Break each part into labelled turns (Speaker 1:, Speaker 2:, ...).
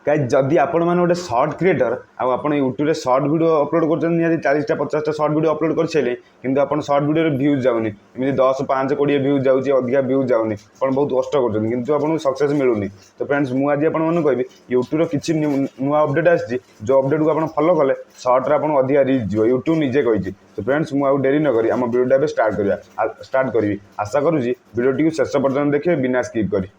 Speaker 1: Guys जदि आपण मैंने गोटे सर्ट क्रिएटर आप यूट्यूब में सर्ट वीडियो अपलोड कर 40टा 50टा सर्ट वीडियो अपलोड कर सारे कि आप सर्ट वीडियो भ्यूज जाऊनी एमती 10 5 20 भ्यूज जाऊँगी अधिका भ्यूज जाऊनी आप बहुत कष्ट कर सक्सेस मिलूनी। तो फ्रेंड्स मुझे आज आपको कहबी यूट्यूब किसी नुआ अपडेट आसी जो अपडेट को आप फॉलो कले सर्ट्रे आप अधिका रीच जीव यूट्यूब निजे कही। तो फ्रेंड्स मुझे डेरी न करी आम वीडियो स्टार्ट करी आशा करुँगी वीडियो शेष पर्यटन देखिए बिना स्किप करी।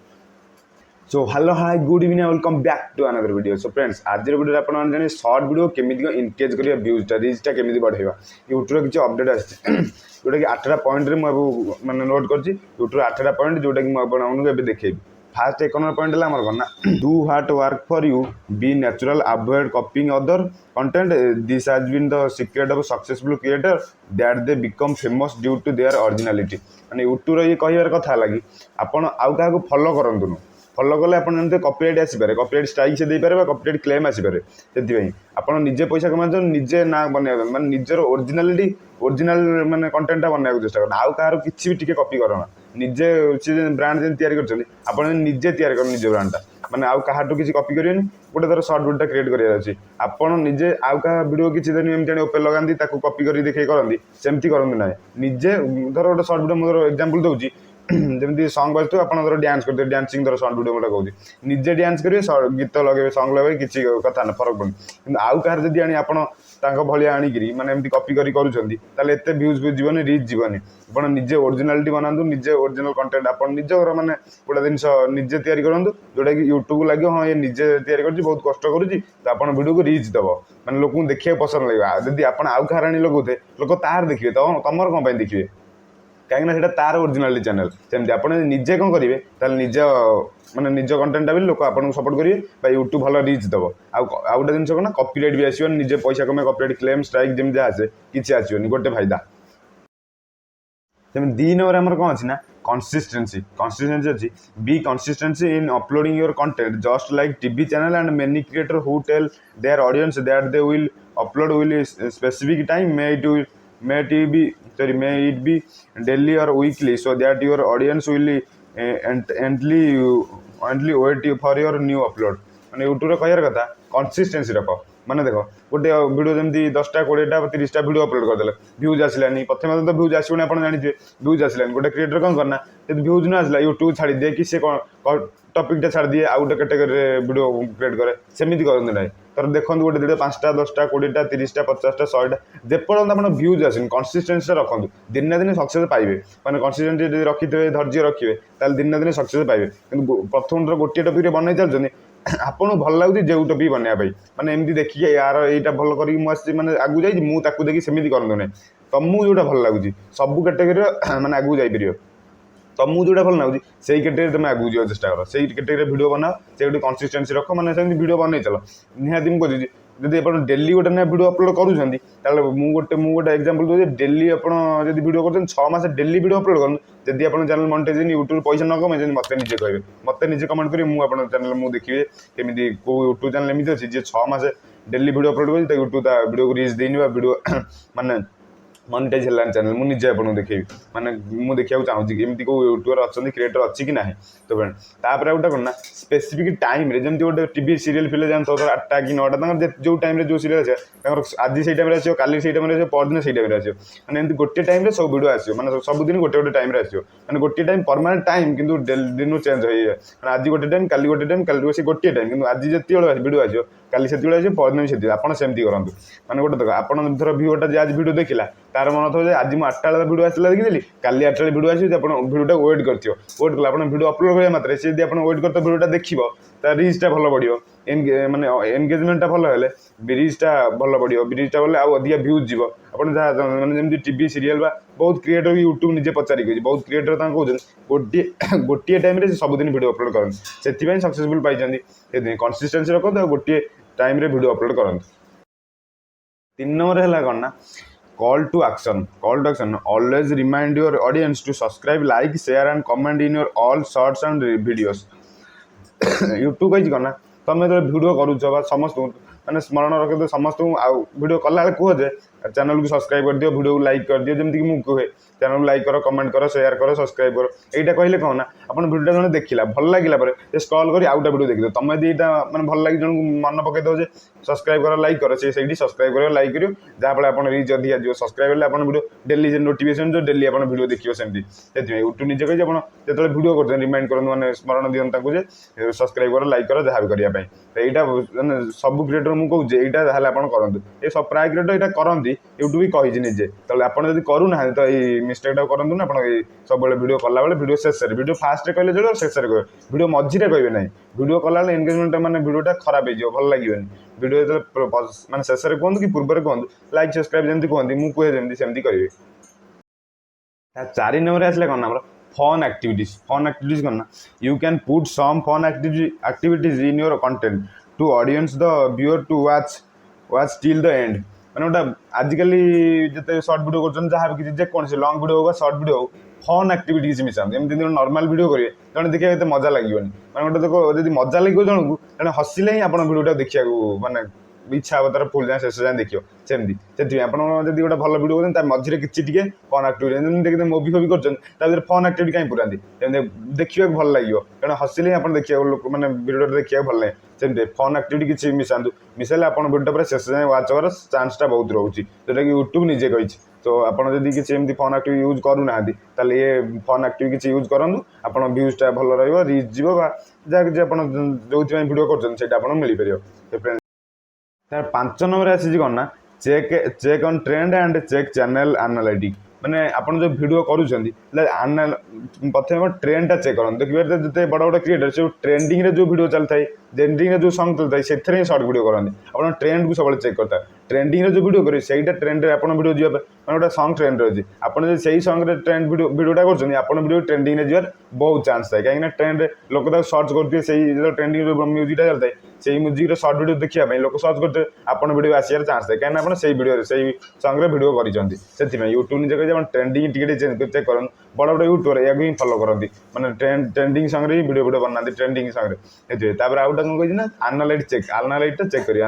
Speaker 1: So hello hi good evening welcome back to another video. So friends आज वीडियो आप जाने सर्ट वीडियो केमी इनकेज करिया व्यूजटा रीचटा केमी बढ़ेगा यूट्यूब किसी अपडेट आसी जोटा कि 8टा पॉइंट मैंने नोट कर यूट्यूब 8टा पॉइंट जोटा कि मुझे देखेबी। फास्ट 1 नंबर पॉइंट है कौन ना do hard work for you be natural avoid copying other content this has been the secret of successful creator that they become famous due to their originality. माने YouTube ये कहबार कथा लगी आपण आउ क्या फॉलो करंतुनु फॉलो कले आप जानते कॉपीराइट आसीपे कॉपीराइट स्ट्राइक से देपारे कॉपीराइट क्लेम आसीपे से आप निजे पैसा कमा निजे ना बनवा माने निजर ओरिजिनल माने कंटेंट बनवाक चेष्टा करना आउ कहार किसी भी टिके कॉपी करना निजे सी ब्रांड जेन तैयारी कर निजे तैयारी कर निज ब्रांडटा माने आउ कहाटू किसी कॉपी करेंगे गोटे थर सर्ट वीडियो क्रिएट करार अच्छी आपड़ निजे आउ क्या वीडियो किसी दिन एमती ओपे लगाती कॉपी कर देखे करती सेमती करते ना निजे धर गोटे सर्ट वीडियो मुझे एग्जांपल दूसरी जमी सॉन्ग बजू आप डांस करते डांसिंग धर सर्ट वीडियो मैं कहूँ निजे डांस करेंगे गीत लगे सॉन्ग लगे किसी कथा ना फरक पड़े कि आउ कहार जब आनी आप भाया आणिकी मैंने एमती कॉपी करते भ्यूज भ्यूज जीवन रीच जीवन आप निजे ओरिजिनालिटी बनातु निजे ओरिजिनल कंटेंट आप निजर माने गोटे जिनस निजे तैयारी करूँ जोटा कि यूट्यूब लगे हाँ ये निजे तैयारी कर बहुत कष्ट करुँची तो आप वीडियो को रीच दब मैंने लोक देखिए पसंद लगे जदि आप आउ कहार आनी लगुते लोक तार देखिए तो तुम कौन देखिए कहीं तार ओरिजिनालिटी चैनल सेमती आप निजे कौन करेंगे निज माने निज कंटेंटा भी लोक आपको सपोर्ट करेंगे यूट्यूब भल रीच दब आउ गोटे जिन कौन कॉपीराइट भी आसो निजे पैसा कमे कॉपीराइट क्लेम स्ट्राइक जमी आसे किसी आसोनी गोटे फायदा। सेम 2 नंबर आम कौन अच्छी ना कंसिस्टेंसी अच्छी be consistency in uploading your content just like TV channel and many creator who tell their audience that they will upload will specific time may it be daily or weekly so that your audience will endly wait for your new upload। माने YouTube कहर कथा consistency रख माने देख गोटे video जमी 10टा 20टा 30टा video upload करदे भ्यूज आसलानी प्रथम तो भ्यूज आसोनी आप जानते भ्यूज आसलानी गोटे क्रिएटर कौन करना जब भ्यूज ना आसला यूट्यूब छाड़ी दिए कि सी टॉपिकटा छाड़ दिए आउ गोटे कैटेगरी वीडियो क्रिएट करे सेमती करते ना तर देखो गोटे वीडियो 5टा 10टा 20टा 30टा 50टा 100टा जेपर्यंत आप भ्यूज आसनी कंसिस्टेंसी रखु दिन ना दिन सक्सेस पाइबे माने कंसिस्टेंसी रखिथे धैर्य रखिए दिन ना दिन सक्सेस पाइबे कि प्रथम गोटे टॉपिक बन चलते आपको भल लगुच जो टॉपिक बनवाई माने एमती देखिए यार यहाँ भल कर मैंने आगू जाइए मुझे देखिए सेमती करते ना तुमको जोटा भल लगुच सबू कैटेगरी माने आगू जापर तुमको जोटा भल लगुच से कैटेगरी तुम आगू जा चेस्ट कर से कैटेगरी वीडियो बनाओ से गोटे कंसिस्टेंसी रख मैंने सेमती वीडियो बन चल निहाती मुझे जब आप डेली गोटे ना वीडियो अपलोड करूँ गोटे एग्जांपल दूसरी डेली आप वीडियो कर 6 मास डेली वीडियो अपलोड करूँ जदि आप चैनल मोनेटाइज यूट्यूब पैसा न कमे मत निजे कहे मत निजे कमेंट करेंगे मुझे चैनल मुझे देखिए केमी को यूट्यूब चैनल एमती अच्छी जी 6 मास डेली वीडियो अपलोड कर यूट्यूब वीडियो को रीच देनी वीडियो माने मोनेटाइज है चैनल मुझे निजे आपको देखी माने मुझे देखा चाहूँगी एमती को यूट्यूबर अच्छा क्रिएटर अच्छी कि ना। तो फ्रेंड तापर गोटे कौन ना स्पेसिफिक टाइम जमी गोटे टीवी सीरियल फिल्म जान 8टा कि 9टा जो टाइम जो सीरियल आस आज से टाइम आसो काली से टाइम आसो परदिन से टाइम आसो मैंने एमती गोटे टाइम सब वीडियो आसो मैंने सबुदिन गोटे गोटे टाइम आसो मैंने गोटे टाइम परमानेंट टाइम कि दिन चेंज हो आज गोटे टाइम काली गोटे टाइम काली से गोटे टाइम कि आज जिते वीडियो आसो काली से आसो परदिन से आप सेमती करूँ मैंने गोटे देख आप धर भिवटा जी आज वीडियो देखला तार मन था आज मुझे 8टा बेला वीडियो आसला देखी काली 8टा वीडियो आस वीडियो वेट कर वेट कला वीडियो अपलोड करा मात्रे से वेट कर वीडियोटा देखो तार रीचटा भल बढ़ो माने एंगेजमेंटा भल है रीचटा भल बढ़ो रीचटा भले आउ अधिक भ्यूज जीव आप मैंने जमी टीवी सीरियल बहुत क्रिएटर यूट्यूब निजे पचारिक बहुत क्रिएटर कहते गोटे टाइम सबुदिन वीडियो अपलोड करते से सक्सेसफुल पाई कंसिस्टेंसी रखते गोटे टाइम वीडियो अपलोड करते। 3 नंबर है कौन ना call to action always remind your audience to subscribe like share and comment in your all shorts and videos YouTube कही कौन ना तुम जो वीडियो करुच समस्त ମାନେ ସ୍ମରଣ ରଖିଦିଅ ସମସ୍ତଙ୍କୁ। ଆଉ ଭିଡ଼ିଓ କଲାବେଳେ କୁହ ଯେ ଚ୍ୟାନେଲକୁ ସବସ୍କ୍ରାଇବ୍ କରିଦିଅ, ଭିଡ଼ିଓକୁ ଲାଇକ୍ କରିଦିଅ, ଯେମିତିକି ମୁଁ କୁହେ ଚ୍ୟାନେଲକୁ ଲାଇକ୍ କର, କମେଣ୍ଟ କର, ସେୟାର କର, ସବସ୍କ୍ରାଇବ୍ କର। ଏଇଟା କହିଲେ କ'ଣ ନା ଆପଣ ଭିଡ଼ିଓଟା ଜଣେ ଦେଖିଲା, ଭଲ ଲାଗିଲା ପରେ ସେ ସ୍କ୍ରଲ୍ କରି ଆଉ ଗୋଟେ ଭିଡ଼ିଓ ଦେଖିଦେବ। ତମେ ଯଦି ଏଇଟା ମାନେ ଭଲ ଲାଗି ଜଣଙ୍କୁ ମନେ ପକେଇଦେବ ଯେ ସବସ୍କ୍ରାଇବ୍ କର, ଲାଇକ୍ କର, ସେ ସେଇଠି ସବସ୍କ୍ରାଇବ୍ କରିବ, ଲାଇକ୍ କରିବ, ଯାହାଫଳରେ ଆପଣ ରିଚ୍ ଅଧିକା ଯିବ। ସବସ୍କ୍ରାଇବ୍ ହେଲେ ଆପଣ ଭିଡ଼ିଓ ଡେଲି ଯେ ନୋଟିଫିକେସନ୍ ଯିବ, ଡେଲି ଆପଣ ଭିଡ଼ିଓ ଦେଖିବ ସେମିତି। ସେଥିପାଇଁ ୟୁଟ୍ୟୁବ୍ ନିଜେ କହିଛି ଆପଣ ଯେତେବେଳେ ଭିଡ଼ିଓ କରୁଛନ୍ତି ରିମାଇଣ୍ଡ କରନ୍ତୁ, ମାନେ ସ୍ମରଣ ଦିଅନ୍ତୁ ତାଙ୍କୁ ଯେ ସବସ୍କ୍ରାଇବ୍ କର, ଲାଇକ୍ କର, ଯାହା ବି କରିବା ପାଇଁ। ଏଇଟା ମାନେ ସବୁ କ୍ରିଏଟର ମୁଁ କହୁଛି ଏଇଟା ତାହେଲେ ଆପଣ କରନ୍ତୁ। ଏ ସବୁ ପ୍ରାୟ କ୍ରିଏଟର ଏଇଟା କରନ୍ତି, ୟୁଟ୍ୟୁବ୍ ବି କହିଛି ନିଜେ। ତାହେଲେ ଆପଣ ଯଦି କରୁନାହାନ୍ତି ତ ଏଇ ମିଷ୍ଟେକ୍ଟା କରନ୍ତୁ ନା। ଆପଣ ଏଇ ସବୁବେଳେ ଭିଡ଼ିଓ କଲାବେଳେ ଭିଡ଼ିଓ ଶେଷରେ, ଭିଡ଼ିଓ ଫାଷ୍ଟରେ କହିଲେ ଚଳିବ, ଶେଷରେ କହିବେ, ଭିଡ଼ିଓ ମଝିରେ କହିବେ ନାହିଁ। ଭିଡ଼ିଓ କଲାବେଳେ ଏନ୍ଗେଜମେଣ୍ଟ ମାନେ ଭିଡ଼ିଓଟା ଖରାପ ହେଇଯିବ, ଭଲ ଲାଗିବନି। ଭିଡ଼ିଓ ଯେତେବେଳେ ମାନେ ଶେଷରେ କୁହନ୍ତୁ କି ପୂର୍ବରେ କୁହନ୍ତୁ, ଲାଇକ୍ ସବସ୍କ୍ରାଇବ୍ ଯେମିତି କୁହନ୍ତି, ମୁଁ କୁହେ ଯେମିତି ସେମିତି କରିବେ। 4 ନମ୍ବରରେ ଆସିଲେ କ'ଣ ନା ଆମର ଫନ୍ ଆକ୍ଟିଭିଟିଜ୍। ଫନ୍ ଆକ୍ଟିଭିଟିଜ୍ କ'ଣ ନା you can put some fun activities in your content to audience the viewer to watch till the end. ମାନେ ଗୋଟେ ଆଜିକାଲି ଯେତେ ସର୍ଟ ଭିଡ଼ିଓ କରୁଛନ୍ତି, ଯାହା ବି କିଛି ଯେକୌଣସି ଲଙ୍ଗ୍ ଭିଡ଼ିଓ ହଉ ବା ସର୍ଟ ଭିଡ଼ିଓ ହଉ, ଫନ୍ ଆକ୍ଟିଭିଟି କିଛି ମିଶାନ୍ତୁ। ଏମିତି ନର୍ମାଲ୍ ଭିଡ଼ିଓ କରିବେ, ଜଣେ ଦେଖିବାକୁ ଏତେ ମଜା ଲାଗିବନି। ମାନେ ଗୋଟେ ଦେଖ ଯଦି ମଜା ଲାଗିବ ଜଣକୁ, ଜଣେ ହସିଲେ ହିଁ ଆପଣ ଭିଡ଼ିଓଟା ଦେଖିବାକୁ ମାନେ ଇଚ୍ଛା ହେବ ତାର ଫୁଲ୍ ଯାଏଁ ଶେଷ ଯାଏଁ ଦେଖିବ ସେମିତି। ସେଥିପାଇଁ ଆପଣ ଯଦି ଗୋଟେ ଭଲ ଭିଡ଼ିଓ କରୁଛନ୍ତି ତା ମଝିରେ କିଛି ଟିକେ ଫନ୍ ଆକ୍ଟିଭିଟି, ଯେମିତି ଦେଖିବେ ମୁଭି ଫୁଭି କରୁଛନ୍ତି ତା ଭିତରେ ଫନ୍ ଆକ୍ଟିଭିଟି କାହିଁ ପୁରାନ୍ତି, ଯେମିତି ଦେଖିବାକୁ ଭଲ ଲାଗିବ, କାରଣ ହସିଲେ ହିଁ ଆପଣ ଦେଖିବାକୁ ଲୋକ ମାନେ ଭିଡ଼ିଓଟା ଦେଖିବାକୁ ଭଲ ଲାଗେ। ସେମିତି ଫନ୍ ଆକ୍ଟିଭିଟି କିଛି ମିଶାନ୍ତୁ, ମିଶାଇଲେ ଆପଣ ଭିଡ଼ିଓଟା ପୁରା ଶେଷ ଯାଏଁ ୱାଚ୍ ହେବାର ଚାନ୍ସଟା ବହୁତ ରହୁଛି, ଯେଉଁଟାକି ୟୁଟ୍ୟୁବ୍ ନିଜେ କହିଛି। ତ ଆପଣ ଯଦି କିଛି ଏମିତି ଫନ୍ ଆକ୍ଟିଭିଟି ୟୁଜ୍ କରୁନାହାନ୍ତି ତାହେଲେ ଏ ଫନ୍ ଆକ୍ଟିଭିଟି କିଛି ୟୁଜ୍ କରନ୍ତୁ, ଆପଣ ଭ୍ୟୁଜ୍ଟା ଭଲ ରହିବ, ରିଚ୍ ଯିବ, ବା ଯାହା କିଛି ଆପଣ ଯେଉଁଥିପାଇଁ ଭିଡ଼ିଓ କରୁଛନ୍ତି ସେଇଟା ଆପଣଙ୍କୁ ମିଳିପାରିବ। ତାର 5 ନମ୍ବରରେ ଆସିଛି କ'ଣ ନା check on trend and check channel analytic. ମାନେ ଆପଣ ଯେଉଁ ଭିଡ଼ିଓ କରୁଛନ୍ତି ପ୍ରଥମେ ଆପଣ ଟ୍ରେଣ୍ଡଟା ଚେକ୍ କରନ୍ତୁ। ଦେଖିବେ ଯେତେ ବଡ଼ ବଡ଼ କ୍ରିଏଟର ସବୁ ଟ୍ରେଣ୍ଡିଂରେ ଯେଉଁ ଭିଡ଼ିଓ ଚାଲିଥାଏ, ଟ୍ରେଣ୍ଡିଂରେ ଯେଉଁ ସଙ୍ଗ୍ ଚାଲିଥାଏ ସେଥିରେ ହିଁ ସର୍ଟ ଭିଡ଼ିଓ କରନ୍ତି। ଆପଣ ଟ୍ରେଣ୍ଡକୁ ସବୁବେଳେ ଚେକ୍ କରିଥାଏ, ଟ୍ରେଣ୍ଡିଂରେ ଯେଉଁ ଭିଡ଼ିଓ କରିବେ ସେଇଟା ଟ୍ରେଣ୍ଡରେ ଆପଣ ଭିଡ଼ିଓ ଯିବା ପାଇଁ, ମାନେ ଗୋଟେ ସଙ୍ଗ୍ ଟ୍ରେଣ୍ଡରେ ଅଛି, ଆପଣ ଯଦି ସେଇ ସଙ୍ଗରେ ଟ୍ରେଣ୍ଡ ଭିଡ଼ିଓଟା କରୁଛନ୍ତି ଆପଣ ଭିଡ଼ିଓ ଟ୍ରେଣ୍ଡିଂରେ ଯିବାର ବହୁତ ଚାନ୍ସ ଥାଏ। କାହିଁକିନା ଟ୍ରେଣ୍ଡରେ ଲୋକ ତାକୁ ସର୍ଚ୍ଚ କରୁଥିବେ, ସେଇ ଯେତେବେଳେ ଟ୍ରେଣ୍ଡିଂ ମ୍ୟୁଜିକ୍ଟା ଚାଲିଥାଏ ସେଇ ମ୍ୟୁଜିକ୍ର ସର୍ଟ ଭିଡ଼ିଓ ଦେଖିବା ପାଇଁ ଲୋକ ସର୍ଚ୍ଚ କରୁଥିବେ, ଆପଣ ଭିଡ଼ିଓ ଆସିବାର ଚାନ୍ସ ଥାଏ, କାହିଁକିନା ଆପଣ ସେଇ ଭିଡ଼ିଓରେ ସେଇ ସଙ୍ଗରେ ଭିଡ଼ିଓ କରିଛନ୍ତି। ସେଥିପାଇଁ ୟୁଟ୍ୟୁବ୍ ନିଜେ କହିଛି ଆପଣ ଟ୍ରେଣ୍ଡିଂ ଟିକେ ଚେକ୍ କରନ୍ତୁ। ବଡ଼ ବଡ଼ ୟୁଟ୍ୟୁବର ଏହାକୁ ହିଁ ଫଲୋ କରନ୍ତି, ମାନେ ଟ୍ରେଣ୍ଡିଂ ସଙ୍ଗରେ ହିଁ ଭିଡ଼ିଓ ବନାନ୍ତି, ଟ୍ରେଣ୍ଡିଂ ସଙ୍ଗରେ। ସେଥିପାଇଁ ତାପରେ ଆଉ ଗୋଟେ କ'ଣ କହିଛି ନା ଆନାଲାଇଟ୍ଟା ଚେକ୍ କରିବେ।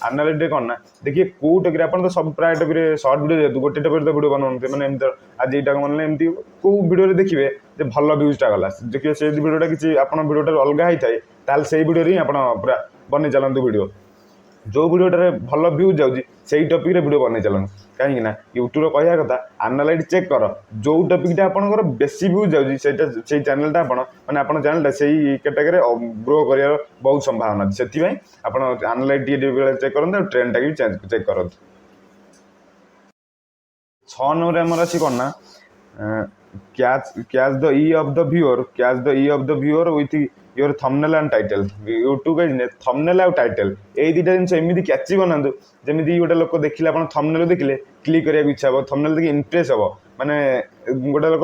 Speaker 1: ଆନାଲାଇଟ୍ରେ କ'ଣ ନା ଦେଖିବେ କେଉଁ ଟପିକ୍ରେ ଆପଣ ତ ସବୁ ପ୍ରାୟ ଟପିକ୍ରେ ସର୍ଟ ଭିଡ଼ିଓ ଯେହେତୁ ଗୋଟେ ଟପିକ୍ରେ ତ ଭିଡ଼ିଓ ବନାଉନଥିବେ, ମାନେ ଏମିତି ଆଜି ଏଇଟା ବନେଇଲେ ଏମିତି କେଉଁ ଭିଡ଼ିଓରେ ଦେଖିବେ ଯେ ଭଲ ଭ୍ୟୁଜ୍ଟା ଗଲା, ଦେଖିବେ ସେ ଭିଡ଼ିଓଟା କିଛି ଆପଣ ଭିଡ଼ିଓଟା ଅଲଗା ହେଇଥାଏ, ତାହେଲେ ସେଇ ଭିଡ଼ିଓରେ ହିଁ ଆପଣ ପୁରା ବନେଇ ଚାଲନ୍ତୁ ଭିଡ଼ିଓ। ଯେଉଁ ଭିଡ଼ିଓଟାରେ ଭଲ ଭ୍ୟୁଜ୍ ଯାଉଛି ସେଇ ଟପିକ୍ରେ ଭିଡ଼ିଓ ବନେଇ ଚାଲନ୍ତୁ। କାହିଁକି ନା ୟୁଟ୍ୟୁବ୍ର କହିବା କଥା ଆନାଲାଇଟ୍ ଚେକ୍ କର, ଯେଉଁ ଟପିକ୍ଟା ଆପଣଙ୍କର ବେଶୀ ଭ୍ୟୁଜ୍ ଯାଉଛି ସେଇ ଚ୍ୟାନେଲ୍ଟା ଆପଣ ମାନେ ଆପଣ ଚ୍ୟାନେଲ୍ଟା ସେଇ କ୍ୟାଟାଗୋରୀରେ ଗ୍ରୋ କରିବାର ବହୁତ ସମ୍ଭାବନା ଅଛି। ସେଥିପାଇଁ ଆପଣ ଆନାଲାଇଟ୍ ଟିକେ ଚେକ୍ କରନ୍ତୁ, ଆଉ ଟ୍ରେଣ୍ଡଟାକୁ ବି ଚେକ୍ କରନ୍ତୁ। 6 ନମ୍ବରରେ ଆମର ଅଛି କ'ଣ ନା catch the eye of the viewer with your thumbnail and title. YouTube କହିଛି ଥମ୍ବନେଲ୍ ଆଉ ଟାଇଟେଲ୍ ଏଇ ଦୁଇଟା ଜିନିଷ ଏମିତି କ୍ୟାଚି ବନାନ୍ତୁ ଯେମିତି ଗୋଟେ ଲୋକ ଦେଖିଲେ, ଆପଣ ଥମ୍ବନେଲ୍ ଦେଖିଲେ କ୍ଲିକ୍ କରିବାକୁ ଇଚ୍ଛା ହେବ, ଥମ୍ବନେଲ୍ ଦେଖି ଇମ୍ପ୍ରେସ୍ ହେବ। ମାନେ ଗୋଟେ ଲୋକ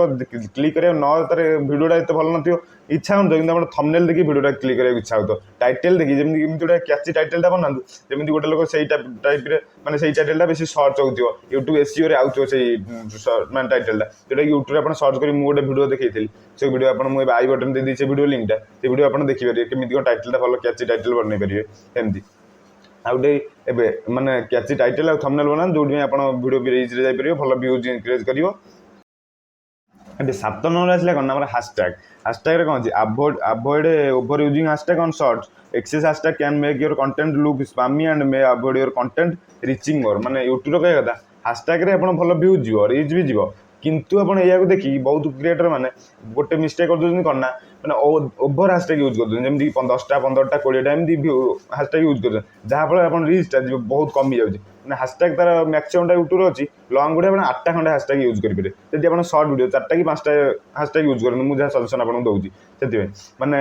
Speaker 1: କ୍ଲିକ୍ କରିବାକୁ ତାର ଭିଡ଼ିଓଟା ଏତେ ଭଲ ନଥିବ, ଇଚ୍ଛା ହେଉନଥିବ, କିନ୍ତୁ ଆପଣ ଥମ୍ବନେଲ୍ ଦେଖି ଭିଡ଼ିଓଟା କ୍ଲିକ୍ କରିବାକୁ ଇଚ୍ଛା ହେଉଥିବ। ଟାଇଟେଲ୍ ଦେଖି ଯେମିତି ଏମିତି ଗୋଟେ କ୍ୟାଚି ଟାଇଟେଲ୍ଟା ବନାନ୍ତୁ ଯେମିତି ଗୋଟେ ଲୋକ ସେଇ ଟାଇପ୍ରେ ମାନେ ସେଇ ଟାଇଟେଲ୍ଟା ବେଶୀ ସର୍ଚ୍ଚ ହେଉଥିବ, ୟୁଟ୍ୟୁବ୍ ଏସିଓରେ ଆଉଥିବ ସେଇ ମାନେ ଟାଇଟେଲ୍ଟା, ଯେଉଁଟାକି ୟୁଟ୍ୟୁବ୍ରେ ଆପଣ ସର୍ଚ୍ଚ କରି ମୁଁ ଗୋଟେ ଭିଡ଼ିଓ ଦେଖେଇଥିଲି, ସେ ଭିଡ଼ିଓ ଆପଣ ମୁଁ ଏବେ ଆଇ ବଟନ୍ ଦେଇଦେଇଛି, ସେ ଭିଡ଼ିଓ ଲିଙ୍କ୍ଟା, ସେ ଭିଡ଼ିଓ ଆପଣ ଦେଖିପାରିବେ କେମିତି କ'ଣ ଟାଇଟେଲ୍ଟା ଭଲ କ୍ୟାଚି ଟାଇଟେଲ୍ ବନେଇ ପାରିବେ। ଏମିତି ଆଉ ଗୋଟେ ଏବେ ମାନେ କ୍ୟାଚି ଟାଇଟେଲ୍ ଆଉ ଥମ୍ବନେଲ୍ ବନାନ୍ତୁ ଯେଉଁଥିପାଇଁ ଆପଣ ଭିଡ଼ିଓ ବି ରିଚ୍ରେ ଯାଇପାରିବ, ଭଲ ଭ୍ୟୁଜ୍ ଇନକ୍ରିଜ୍ କରିବ। ଏବେ 7 ନମ୍ବରରେ ଆସିଲା କ'ଣ ନା ଆମର ହାସଟ୍ୟାଗ୍ରେ କ'ଣ ଅଛି avoid over using hashtag on short. Excess hashtag can make your content look spammy and may avoid your content reaching more. ମାନେ ୟୁଟ୍ୟୁବ୍ର କହିବା କଥା ହାସଟ୍ୟାଗ୍ରେ ଆପଣ ଭଲ ଭ୍ୟୁଜ୍ ଯିବ, ରିଚ୍ ବି ଯିବ, କିନ୍ତୁ ଆପଣ ଏହାକୁ ଦେଖିକି ବହୁତ କ୍ରିଏଟର ମାନେ ଗୋଟେ ମିଷ୍ଟେକ୍ କରିଦେଉଛନ୍ତି କ'ଣ ନା ମାନେ ଓଭର ହାସଟ୍ୟାଗ୍ ୟୁଜ୍ କରୁଛନ୍ତି, ଯେମିତି 10ଟା 15ଟା 20ଟା ଏମିତି ହାସଟ୍ୟାଗ୍ ୟୁଜ୍ କରୁଛନ୍ତି, ଯାହାଫଳରେ ଆପଣ ରିଚ୍ଟା ଯିବ ବହୁତ କମିଯାଉଛି। ମାନେ ହାସଟ୍ୟାଗ୍ ତାର ମ୍ୟାକ୍ସିମମ୍ଟା ୟୁଟ୍ୟୁବ୍ର ଅଛି, ଲଙ୍ଗ୍ ଭିଡ଼ିଓ ଆପଣ 8ଟା ଖଣ୍ଡେ ହାସଟ୍ୟାଗ୍ ୟୁଜ୍ କରିପାରିବେ। ଯଦି ଆପଣ ସର୍ଟ ଭିଡ଼ିଓ 4ଟା କି 5ଟା ହାସଟ୍ୟାଗ୍ ୟୁଜ୍ କରନ୍ତୁ, ମୁଁ ଯାହା ସଜେସନ୍ ଆପଣଙ୍କୁ ଦେଉଛି। ସେଥିପାଇଁ ମାନେ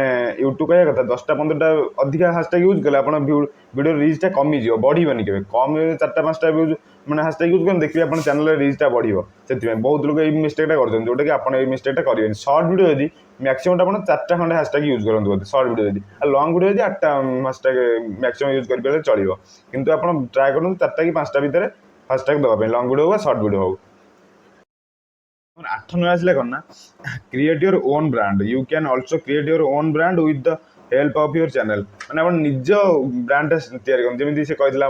Speaker 1: ୟୁଟ୍ୟୁବ୍ କହିବା କଥା 10ଟା 15ଟା ଅଧିକା ହାସଟ୍ୟାଗ୍ ୟୁଜ୍ କଲେ ଆପଣ ଭିଡ଼ିଓ ରିଚ୍ଟା କମିଯିବ, ବଢ଼ିବନି କେବେ। କମ୍ 4ଟା 5ଟା ମାନେ ହାସଟ୍ୟାଗ୍ ୟୁଜ୍ କରନ୍ତୁ, ଦେଖିବେ ଆପଣ ଚ୍ୟାନେଲ୍ରେ ରିଚ୍ଟା ବଢ଼ିବ। ସେଥିପାଇଁ ବହୁତ ଲୋକ ଏଇ ମିଷ୍ଟେକ୍ଟା କରୁଛନ୍ତି, ଯେଉଁଟାକି ଆପଣ ଏଇ ମିଷ୍ଟେକ୍ଟା କରିବେନି। ସର୍ଟ ଭିଡ଼ିଓ ଯଦି ମ୍ୟାକ୍ସିମମ୍ଟା ଆପଣ 4ଟା ଖଣ୍ଡେ ହାସଟ୍ୟାଗ୍ ୟୁଜ୍ କରନ୍ତୁ ବୋଧେ ସର୍ଟ ଭିଡ଼ିଓ ଯଦି, ଆଉ ଲଙ୍ଗ୍ ଭିଡ଼ିଓ ଯଦି 8ଟା ହାସଟ୍ୟାଗ୍ ମ୍ୟାକ୍ସିମମ୍ ୟୁଜ୍ କରିପାରିଲେ ଚଳିବ। କିନ୍ତୁ ଆପଣ ଟ୍ରାଏ କରନ୍ତୁ 4ଟା କି 5ଟା ଭିତରେ ହାସଟ୍ୟାଗ୍ ଦେବା ପାଇଁ, ଲଙ୍ଗ୍ ଭିଡ଼ିଓ ବା ସର୍ଟ ଭିଡ଼ିଓ ହଉ। 8 ନମ୍ବର ଆସିଲେ କ'ଣ ନା create your own brand. You can also create your own brand with the help of your channel माने आप निज ब्रांड तैयारी करते जमी से कहला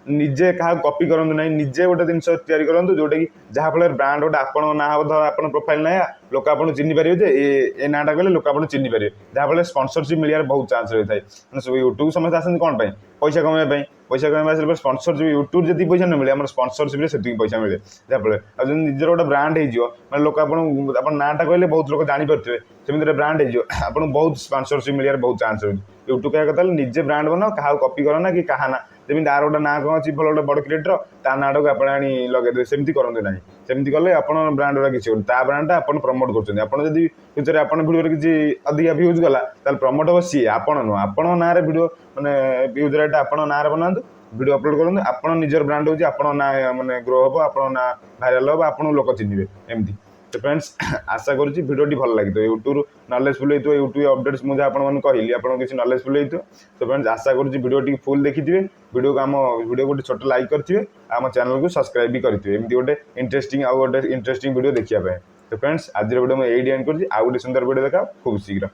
Speaker 1: निजे क्या कॉपी करूँ ना निजे गोटे जिन तैयारी करूँ जोटा कि जहाँफल ब्रांड गोटे आप ना हम धर आप प्रोफाइल ना लोक आपको चिन्ह पारे ए नाटा कहले लोक आपको चिन्ह पारे जहाँफल स्पॉन्सरशिप मिलने बहुत चांस रही है यूट्यूब समस्त आसती कौन पैसा कमाई पैसा कमाई स्पॉन्सरशिप यूट्यूब जी पैसा न मिले स्पॉन्सरशिप से पैसा मिले जहाँफल आज निजर गोटे ब्रांड हो लोक आप नाटा कहले बहुत लोग जानीपारे सेमती ब्रांड हो बहुत स्पॉन्सरशिप मिलने बहुत चांस रही यूट्यूब क्या कहता निजे ब्रांड बनाओ क्या कॉपी करना कि क्या ना जमी तार गोटे ना कौन अच्छी भल गोटे बड़ क्रिएटर ता नाटा को आप लगे सेमती करते ना सेमती कले आप ब्रांड गुड़ा किसी ब्रांड आप प्रमोट कर फ्यूचर आप भिडियो किसी अधिका भ्यूज गला प्रमोट हम सी आप नुह आप ना भिडियो मैंने भ्यूज रेट आप ना बनातु वीडियो अपलोड करूँ आप निजर ब्रांड हो ना मैंने ग्रो हम आप ना भाइराल हम आप लोक चिन्हे एमती तो फ्रेंड्स आशा करुँची भिडियोटी भल लगी यूट्यूब नॉलेजफुल होता यूट्यूब अपडेट्स मुझे आपको कहली आप किसी नॉलेजफुल होता तो फ्रेंड्स आशा करुँची भिडियोटी फुल देखिए वीडियो को आम वीडियो गोटे छोट लाइक करेंगे आम चैनल को सब्सक्राइब भी करेंगे एमती गोटे इंटरेस्टिंग आउ गोटे इंटरेस्टिंग वीडियो देखिए तो फ्रेंड्स आज वीडियो मुझे एंड कर गोटे सुंदर वीडियो देखा खूब शीघ्र।